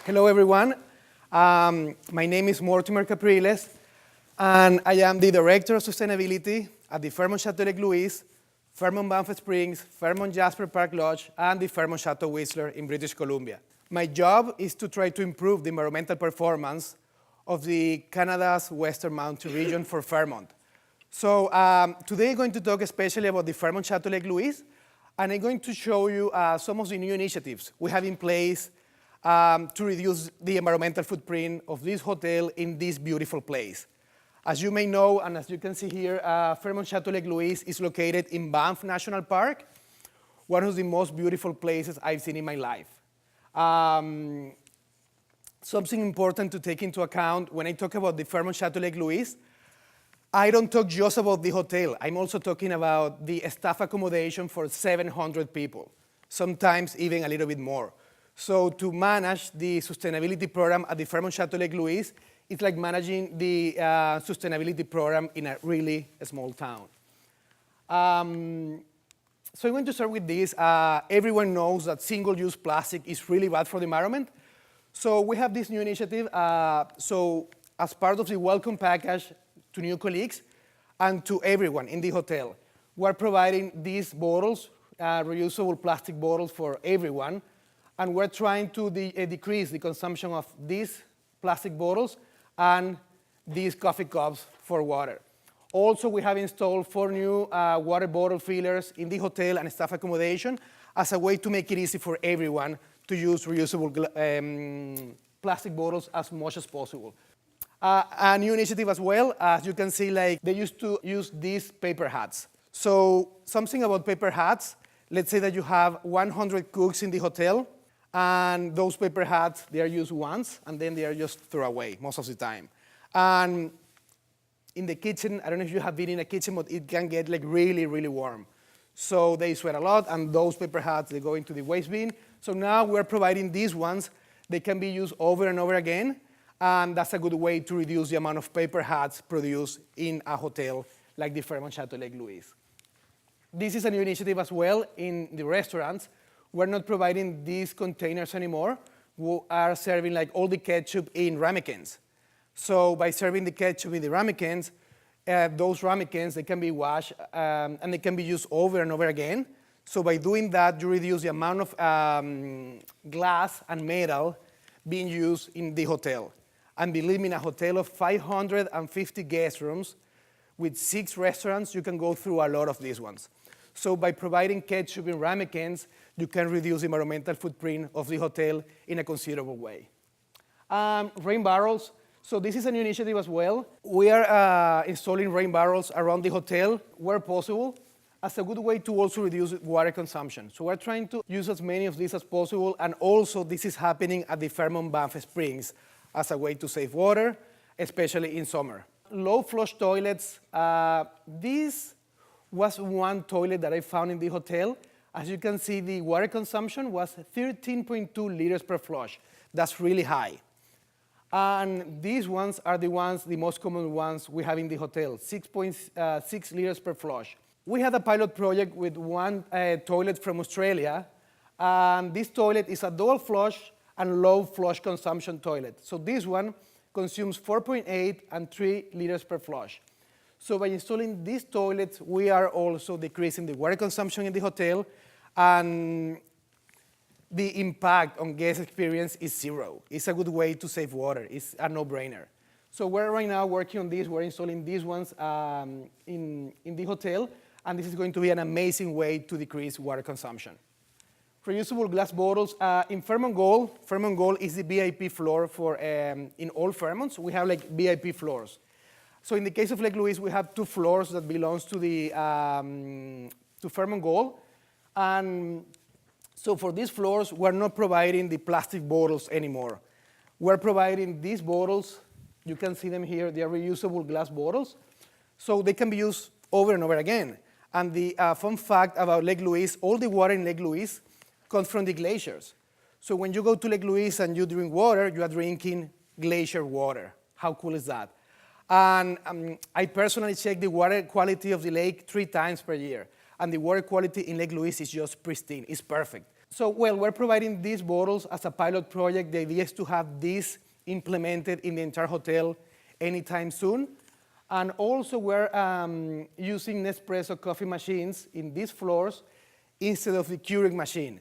Hello, everyone. My name is Mortimer Capriles, and I am the Director of Sustainability at the Fairmont Chateau Lake Louise, Fairmont Banff Springs, Fairmont Jasper Park Lodge, and the Fairmont Chateau Whistler in British Columbia. My job is to try to improve the environmental performance of the Canada's Western Mountain region for Fairmont. So today I'm going to talk especially about the Fairmont Chateau Lake Louise, and I'm going to show you some of the new initiatives we have in place to reduce the environmental footprint of this hotel in this beautiful place. As you may know, and as you can see here, Fairmont Chateau Lake Louise is located in Banff National Park, one of the most beautiful places I've seen in my life. Something important to take into account when I talk about the Fairmont Chateau Lake Louise, I don't talk just about the hotel. I'm also talking about the staff accommodation for 700 people, sometimes even a little bit more. So to manage the sustainability program at the Fairmont Chateau Lake Louise, it's like managing the sustainability program in a really small town. So I'm going to start with this. Everyone knows that single-use plastic is really bad for the environment. So we have this new initiative. So as part of the welcome package to new colleagues and to everyone in the hotel, we're providing these bottles, reusable plastic bottles for everyone. And we're trying to decrease the consumption of these plastic bottles and these coffee cups for water. Also, we have installed 4 new water bottle fillers in the hotel and staff accommodation as a way to make it easy for everyone to use reusable plastic bottles as much as possible. A new initiative as well, as you can see, like they used to use these paper hats. So something about paper hats, let's say that you have 100 cooks in the hotel, and those paper hats, they are used once, and then they are just thrown away most of the time. And in the kitchen, I don't know if you have been in a kitchen, but it can get like really, really warm. So they sweat a lot, and those paper hats, they go into the waste bin. So now we're providing these ones. They can be used over and over again, and that's a good way to reduce the amount of paper hats produced in a hotel like the Fairmont Chateau Lake Louise. This is a new initiative as well in the restaurants. We're not providing these containers anymore. We are serving like all the ketchup in ramekins. So by serving the ketchup in the ramekins, those ramekins, they can be washed and they can be used over and over again. So by doing that, you reduce the amount of glass and metal being used in the hotel. And believe me, in a hotel of 550 guest rooms with 6 restaurants, you can go through a lot of these ones. So by providing ketchup in ramekins, you can reduce the environmental footprint of the hotel in a considerable way. Rain barrels. So this is a new initiative as well. We are installing rain barrels around the hotel where possible as a good way to also reduce water consumption. So we're trying to use as many of these as possible, and also this is happening at the Fairmont Banff Springs as a way to save water, especially in summer. Low flush toilets. This was one toilet that I found in the hotel. As you can see, the water consumption was 13.2 liters per flush. That's really high. And these ones are the most common ones we have in the hotel, 6.6 liters per flush. We had a pilot project with one toilet from Australia, and this toilet is a dual flush and low flush consumption toilet. So this one consumes 4.8 and 3 liters per flush. So by installing these toilets, we are also decreasing the water consumption in the hotel, and the impact on guest experience is 0. It's a good way to save water. It's a no-brainer. So we're right now working on this. We're installing these ones in the hotel, and this is going to be an amazing way to decrease water consumption. Reusable glass bottles. In Fairmont Gold is the VIP floor for in all Fairmonts. We have like VIP floors. So in the case of Lake Louise, we have 2 floors that belongs to the to Fairmont Gold. And so for these floors, we're not providing the plastic bottles anymore. We're providing these bottles. You can see them here. They are reusable glass bottles. So they can be used over and over again. And the fun fact about Lake Louise, all the water in Lake Louise comes from the glaciers. So when you go to Lake Louise and you drink water, you are drinking glacier water. How cool is that? And I personally check the water quality of the lake 3 times per year. And the water quality in Lake Louise is just pristine. It's perfect. So, well, we're providing these bottles as a pilot project. The idea is to have this implemented in the entire hotel anytime soon. And also, we're using Nespresso coffee machines in these floors instead of the Keurig machine,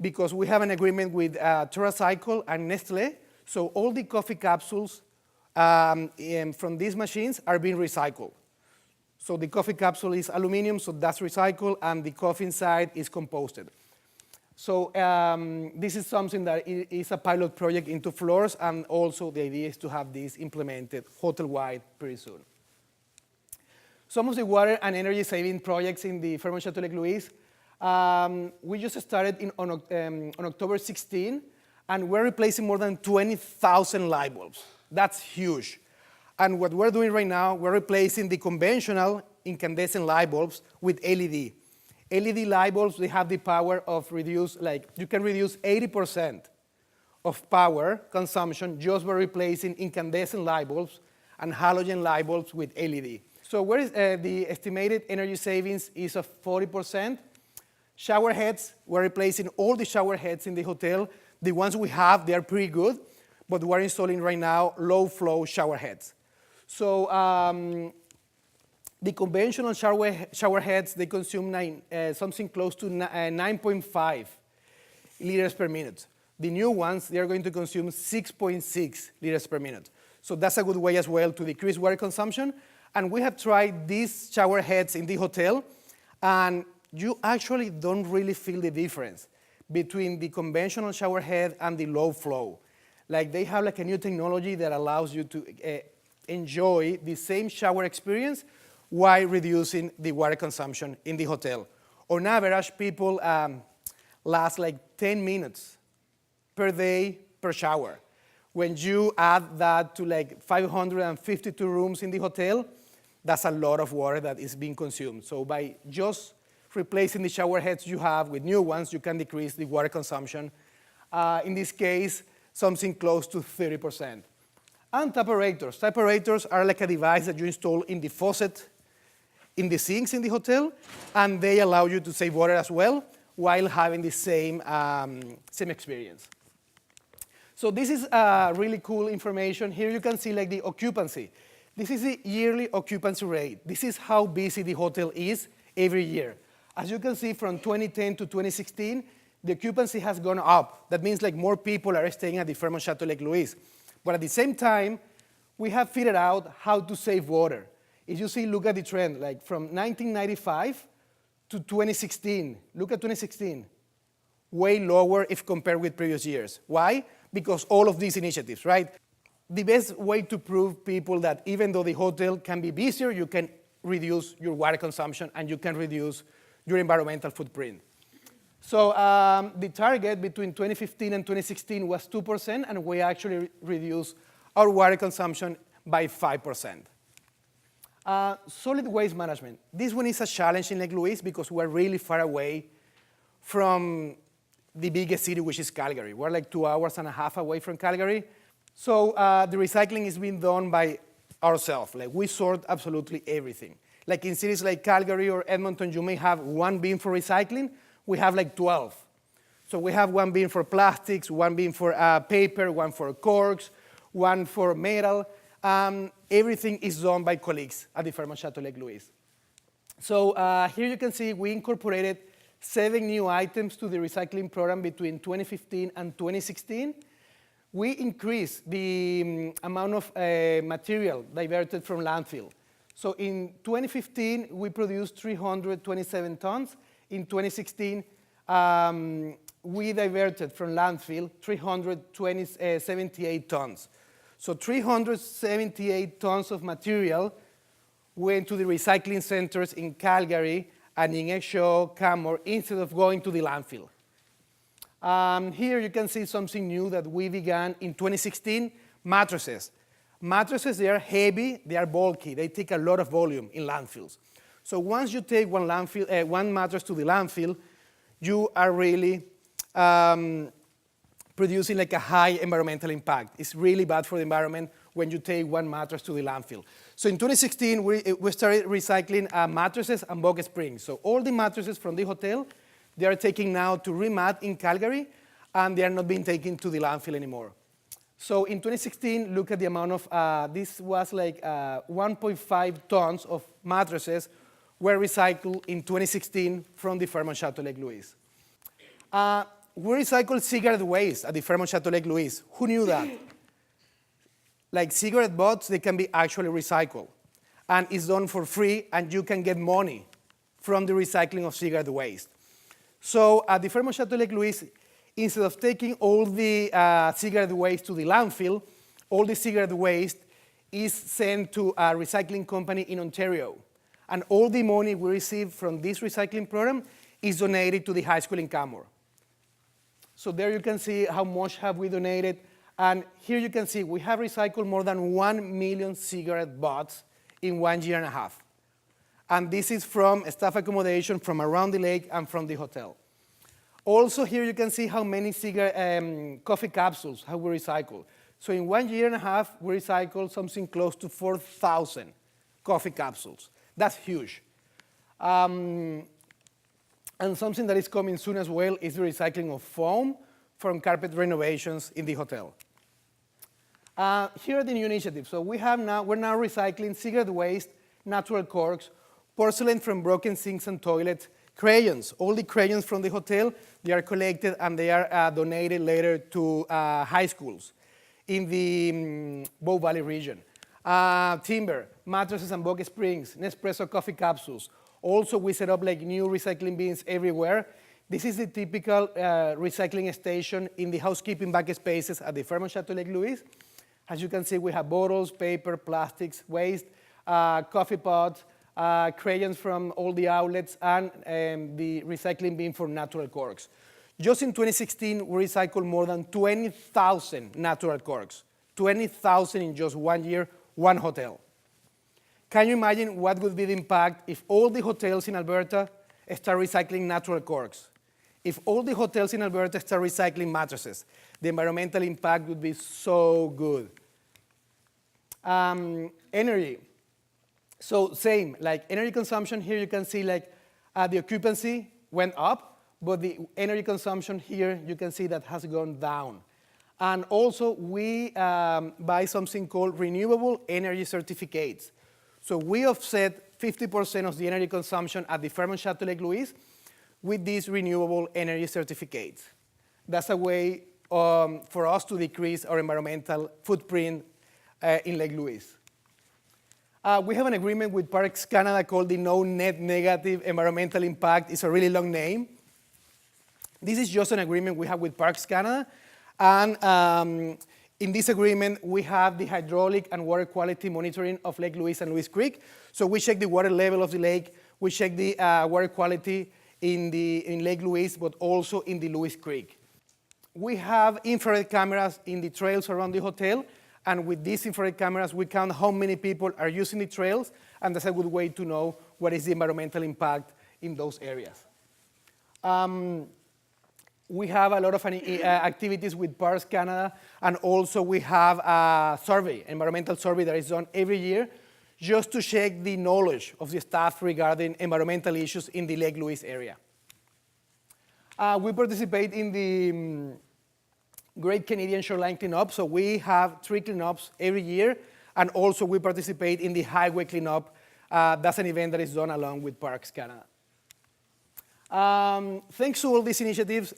because we have an agreement with TerraCycle and Nestlé, so all the coffee capsules from these machines are being recycled. So the coffee capsule is aluminum, so that's recycled, and the coffee inside is composted. So this is something that is a pilot project into floors, and also the idea is to have this implemented hotel-wide pretty soon. Some of the water and energy saving projects in the Fairmont Chateau Lake Louise, we just started on October 16, and we're replacing more than 20,000 light bulbs. That's huge. And what we're doing right now, we're replacing the conventional incandescent light bulbs with LED. LED light bulbs, they have the power of you can reduce 80% of power consumption just by replacing incandescent light bulbs and halogen light bulbs with LED. So where is the estimated energy savings is of 40%. Shower heads, we're replacing all the shower heads in the hotel. The ones we have, they are pretty good, but we're installing right now low flow shower heads. So the conventional shower heads, they consume something close to 9.5 liters per minute. The new ones, they are going to consume 6.6 liters per minute. So that's a good way as well to decrease water consumption. And we have tried these shower heads in the hotel, and you actually don't really feel the difference between the conventional shower head and the low flow. Like they have like a new technology that allows you to enjoy the same shower experience while reducing the water consumption in the hotel. On average, people last like 10 minutes per day per shower. When you add that to like 552 rooms in the hotel, that's a lot of water that is being consumed. So by just replacing the shower heads you have with new ones, you can decrease the water consumption. In this case, something close to 30%. And taperators. Taperators are like a device that you install in the faucet, in the sinks in the hotel, and they allow you to save water as well while having the same experience. So this is really cool information. Here you can see like the occupancy. This is the yearly occupancy rate. This is how busy the hotel is every year. As you can see, from 2010 to 2016, the occupancy has gone up. That means like more people are staying at the Fairmont Chateau Lake Louise. But at the same time, we have figured out how to save water. If you see, look at the trend, like from 1995 to 2016. Look at 2016. Way lower if compared with previous years. Why? Because all of these initiatives, right? The best way to prove people that even though the hotel can be busier, you can reduce your water consumption and you can reduce your environmental footprint. So the target between 2015 and 2016 was 2%, and we actually reduced our water consumption by 5%. Solid waste management. This one is a challenge in Lake Louise because we're really far away from the biggest city, which is Calgary. We're like 2.5 hours away from Calgary. So the recycling is being done by ourselves. Like we sort absolutely everything. Like in cities like Calgary or Edmonton, you may have one bin for recycling. We have like 12. So we have one bin for plastics, one bin for paper, one for corks, one for metal. Everything is done by colleagues at the Fairmont Chateau Lake Louise. So here you can see we incorporated 7 new items to the recycling program between 2015 and 2016. We increased the amount of material diverted from landfill. So in 2015, we produced 327 tons. In 2016, we diverted from landfill 378 tons. So 378 tons of material went to the recycling centers in Calgary and in Exshaw, Canmore, instead of going to the landfill. Here you can see something new that we began in 2016, mattresses. Mattresses, they are heavy, they are bulky, they take a lot of volume in landfills. So once you take one mattress to the landfill, you are really producing like a high environmental impact. It's really bad for the environment when you take one mattress to the landfill. So in 2016, we started recycling mattresses and box springs. So all the mattresses from the hotel, They are taken now to Remat in Calgary, and they are not being taken to the landfill anymore. So in 2016, look at the amount of, this was like 1.5 tons of mattresses were recycled in 2016 from the Fairmont Chateau Lake Louise. We recycle cigarette waste at the Fairmont Chateau Lake Louise. Who knew that? Like cigarette butts, they can be actually recycled. And it's done for free, and you can get money from the recycling of cigarette waste. So at the Fairmont Chateau Lake Louise, instead of taking all the cigarette waste to the landfill, all the cigarette waste is sent to a recycling company in Ontario. And all the money we receive from this recycling program is donated to the high school in Canmore. So there you can see how much have we donated. And here you can see we have recycled more than 1 million cigarette butts in 1 year and a half. And this is from staff accommodation from around the lake and from the hotel. Also here you can see how many coffee capsules have we recycled. So in 1 year and a half, we recycled something close to 4,000 coffee capsules. That's huge. And something that is coming soon as well is the recycling of foam from carpet renovations in the hotel. Here are the new initiatives. So we're now recycling cigarette waste, natural corks, porcelain from broken sinks and toilets, crayons. All the crayons from the hotel, they are collected and they are donated later to high schools in the Bow Valley region. Timber, mattresses and box springs, Nespresso coffee capsules. Also, we set up like new recycling bins everywhere. This is the typical recycling station in the housekeeping back spaces at the Fairmont Chateau Lake Louise. As you can see, we have bottles, paper, plastics, waste, coffee pots, crayons from all the outlets, and the recycling bin for natural corks. Just in 2016, we recycled more than 20,000 natural corks. 20,000 in just 1 year, one hotel. Can you imagine what would be the impact if all the hotels in Alberta start recycling natural corks? If all the hotels in Alberta start recycling mattresses, the environmental impact would be so good. Energy. So same, like energy consumption here you can see like the occupancy went up, but the energy consumption here you can see that has gone down. And also we buy something called renewable energy certificates. So we offset 50% of the energy consumption at the Fairmont Chateau Lake Louise with these renewable energy certificates. That's a way for us to decrease our environmental footprint in Lake Louise. We have an agreement with Parks Canada called the No Net Negative Environmental Impact. It's a really long name. This is just an agreement we have with Parks Canada. And in this agreement, we have the hydraulic and water quality monitoring of Lake Louise and Louise Creek. So we check the water level of the lake. We check the water quality in Lake Louise, but also in the Louise Creek. We have infrared cameras in the trails around the hotel. And with these infrared cameras, we count how many people are using the trails, and that's a good way to know what is the environmental impact in those areas. We have a lot of activities with Parks Canada, and also we have a survey, environmental survey that is done every year, just to check the knowledge of the staff regarding environmental issues in the Lake Louise area. We participate in the Great Canadian Shoreline Cleanup, so we have 3 cleanups every year, and also we participate in the Highway Cleanup. That's an event that is done along with Parks Canada. Thanks to all these initiatives,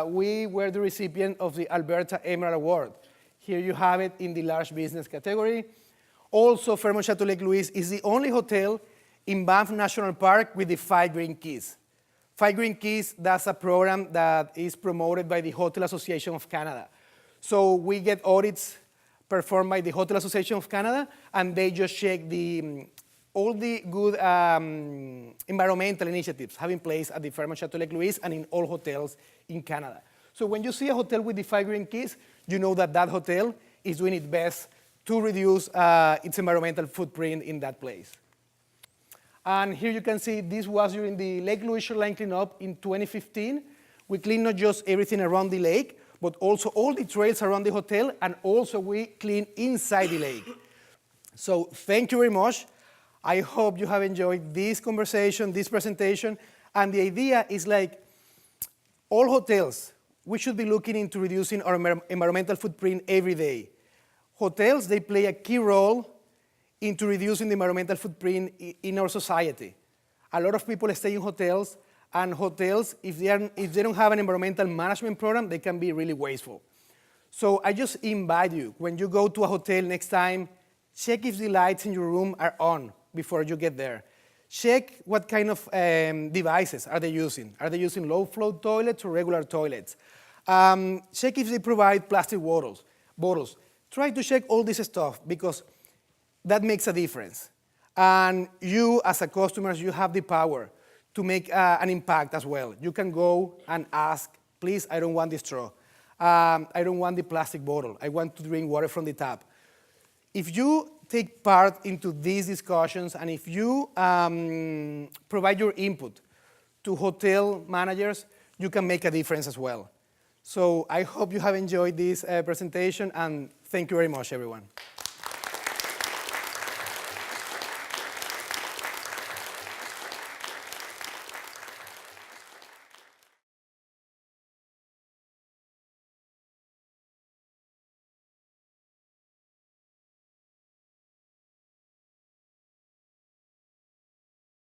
we were the recipient of the Alberta Emerald Award. Here you have it in the large business category. Also, Fairmont Chateau Lake Louise is the only hotel in Banff National Park with the 5 Green Keys. 5 Green Keys, that's a program that is promoted by the Hotel Association of Canada. So we get audits performed by the Hotel Association of Canada, and they just check all the good environmental initiatives have in place at the Fairmont Chateau Lake Louise and in all hotels in Canada. So when you see a hotel with the 5 Green Keys, you know that that hotel is doing its best to reduce its environmental footprint in that place. And here you can see this was during the Lake Louise Shoreline Cleanup in 2015. We cleaned not just everything around the lake, but also all the trails around the hotel, and also we clean inside the lake. So thank you very much. I hope you have enjoyed this conversation, this presentation, and the idea is like, All hotels, we should be looking into reducing our environmental footprint every day. Hotels, they play a key role into reducing the environmental footprint in our society. A lot of people stay in hotels, and hotels, if they don't have an environmental management program, they can be really wasteful. So I just invite you, when you go to a hotel next time, check if the lights in your room are on before you get there. Check what kind of devices are they using. Are they using low-flow toilets or regular toilets? Check if they provide plastic bottles. Try to check all this stuff because that makes a difference. And you, as a customer, you have the power to make an impact as well. You can go and ask, please, I don't want the straw. I don't want the plastic bottle. I want to drink water from the tap. If you take part into these discussions and if you provide your input to hotel managers, you can make a difference as well. So I hope you have enjoyed this presentation, and thank you very much, everyone.